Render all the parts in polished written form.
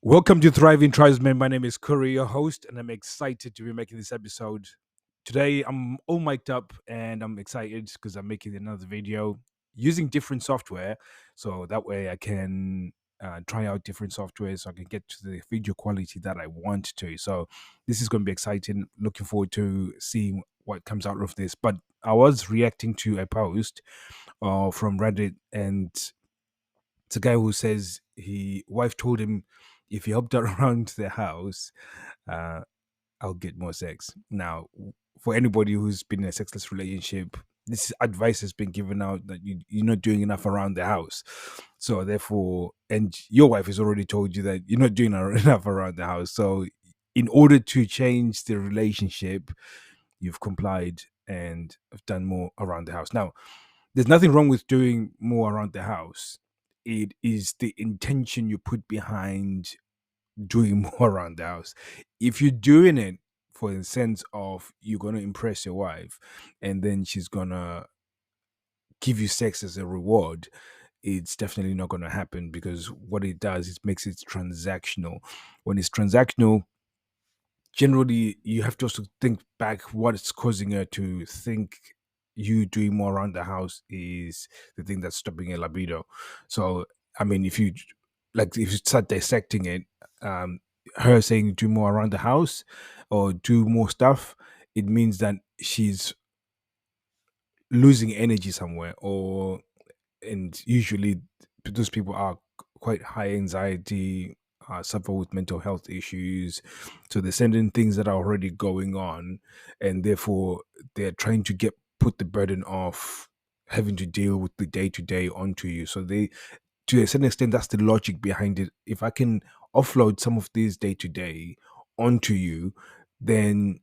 Welcome to Thriving Tribesmen. My name is Curry, your host, and I'm excited to be making this episode. Today, I'm all mic'd up and I'm excited because I'm making another video using different software. So that way I can try out different software so I can get to the video quality that I want to. So this is going to be exciting. Looking forward to seeing what comes out of this. But I was reacting to a post from Reddit, and it's a guy who says he wife told him if he helped her around the house, uh, I'll get more sex. Now, for anybody who's been in a sexless relationship, this advice has been given out that you're not doing enough around the house. So therefore, and your wife has already told you that you're not doing enough around the house. So in order to change the relationship, you've complied and have done more around the house. Now, there's nothing wrong with doing more around the house. It is the intention you put behind doing more around the house. If you're doing it for the sense of you're gonna impress your wife and then she's gonna give you sex as a reward, it's definitely not gonna happen because what it does is makes it transactional. When it's transactional, generally you have to also think back what's causing her to think you doing more around the house is the thing that's stopping your libido. So I mean, if you start dissecting it, um her saying do more around the house or do more stuff, it means that she's losing energy somewhere, or and usually those people are quite high anxiety, suffer with mental health issues, so they're sending things that are already going on, and therefore they're trying to get put the burden of having to deal with the day to day onto you. So they, to a certain extent, that's the logic behind it. If I can offload some of these day to day onto you, then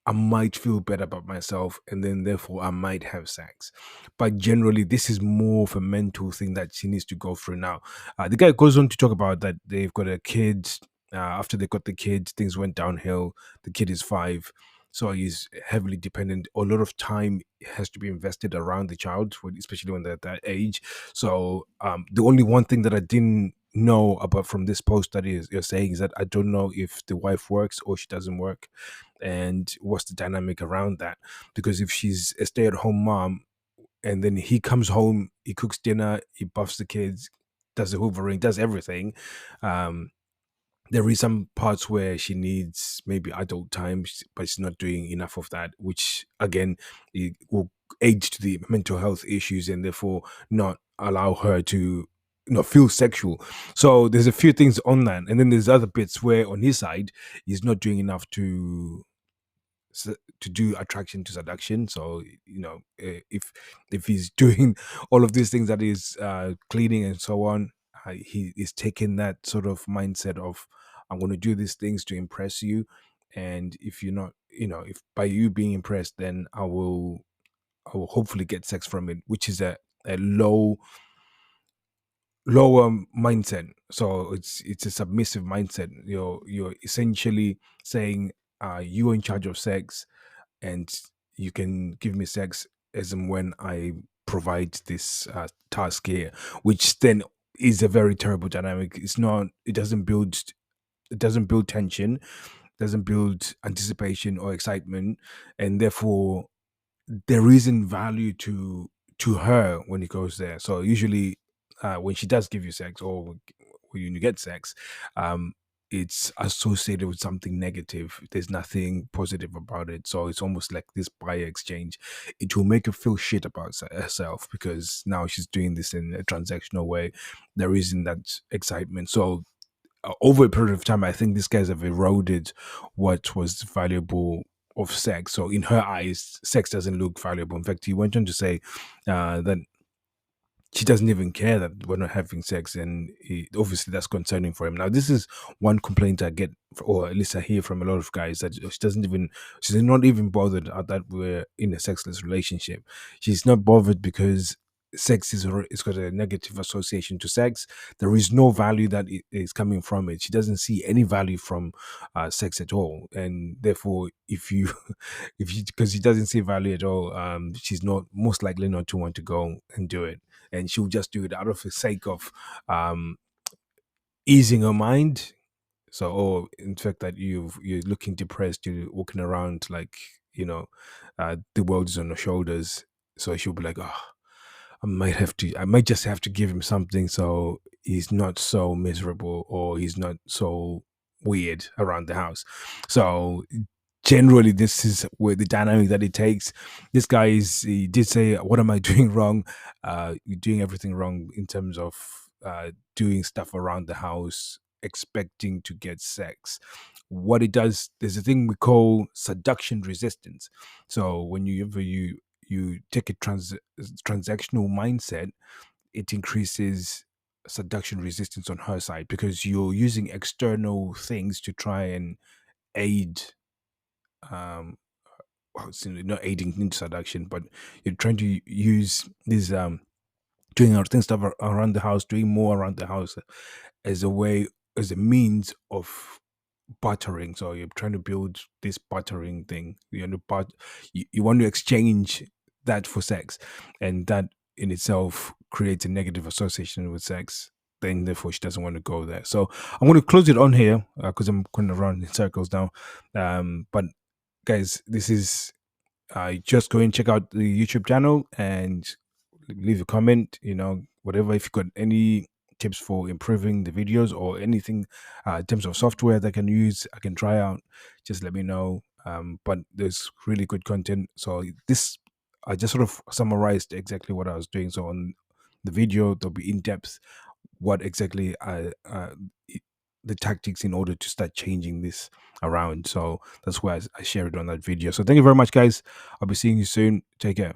I might feel better about myself, and then therefore I might have sex. But generally, this is more of a mental thing that she needs to go through now. The guy goes on to talk about that they've got a kid. After they got the kid, things went downhill. The kid is 5, so he's heavily dependent. A lot of time has to be invested around the child, especially when they're at that age. So the only one thing that I didn't know about from this post that is you're saying is that I don't know if the wife works or she doesn't work, and what's the dynamic around that. Because if she's a stay-at-home mom and then he comes home, he cooks dinner, he buffs the kids, does the hoovering, does everything, um there is some parts where she needs maybe adult time, but she's not doing enough of that, which again, it will aid to the mental health issues and therefore not allow her to not feel sexual. So there's a few things on that, and then there's other bits where on his side he's not doing enough to do attraction to seduction. So if he's doing all of these things, that is cleaning and so on, he is taking that sort of mindset of I'm going to do these things to impress you, and if you're not, if by you being impressed, then I will hopefully get sex from it, which is a lower mindset. So it's a submissive mindset. You're essentially saying you're in charge of sex, and you can give me sex as and when I provide this task here, which then is a very terrible dynamic. It's not. It doesn't build. It doesn't build tension. Doesn't build anticipation or excitement, and therefore there isn't value to her when it goes there. So usually, when she does give you sex, or when you get sex, um, it's associated with something negative. There's nothing positive about it. So it's almost like this buyer exchange. It will make her feel shit about herself because now she's doing this in a transactional way. There isn't that excitement. So over a period of time, I think these guys have eroded what was valuable of sex. So in her eyes, sex doesn't look valuable. In fact, he went on to say that she doesn't even care that we're not having sex, and obviously that's concerning for him. Now, this is one complaint I get, or at least I hear from a lot of guys, that she's not even bothered that we're in a sexless relationship. She's not bothered because sex it's got a negative association to sex. There is no value that is coming from it. She doesn't see any value from sex at all, and therefore, if you if you because she doesn't see value at all, she's not most likely not to want to go and do it, and she'll just do it out of the sake of um, easing her mind, So, or in fact, that you're looking depressed, you're walking around like, you know, the world is on your shoulders. So she'll be like, oh, I might just have to give him something so he's not so miserable or he's not so weird around the house. So generally, this is where the dynamic that it takes. This guy he did say, what am I doing wrong? You're doing everything wrong in terms of doing stuff around the house, expecting to get sex. What it does, there's a thing we call seduction resistance. So when you take a transactional mindset, it increases seduction resistance on her side because you're using external things to try and aid, um well, it's not aiding in seduction, but you're trying to use these doing our things stuff around the house, doing more around the house as a way, as a means of bartering. So you're trying to build this bartering thing. You want to exchange that for sex, and that in itself creates a negative association with sex. Then therefore she doesn't want to go there. So I'm going to close it on here because I'm going to run in circles now. But guys, this is just go and check out the YouTube channel and leave a comment. Whatever. If you got any tips for improving the videos or anything in terms of software that I can use, I can try out, just let me know. But there's really good content. So this, I just sort of summarized exactly what I was doing. So on the video, there'll be in depth what exactly the tactics in order to start changing this around. So that's why I share it on that video. So thank you very much, guys. I'll be seeing you soon. Take care.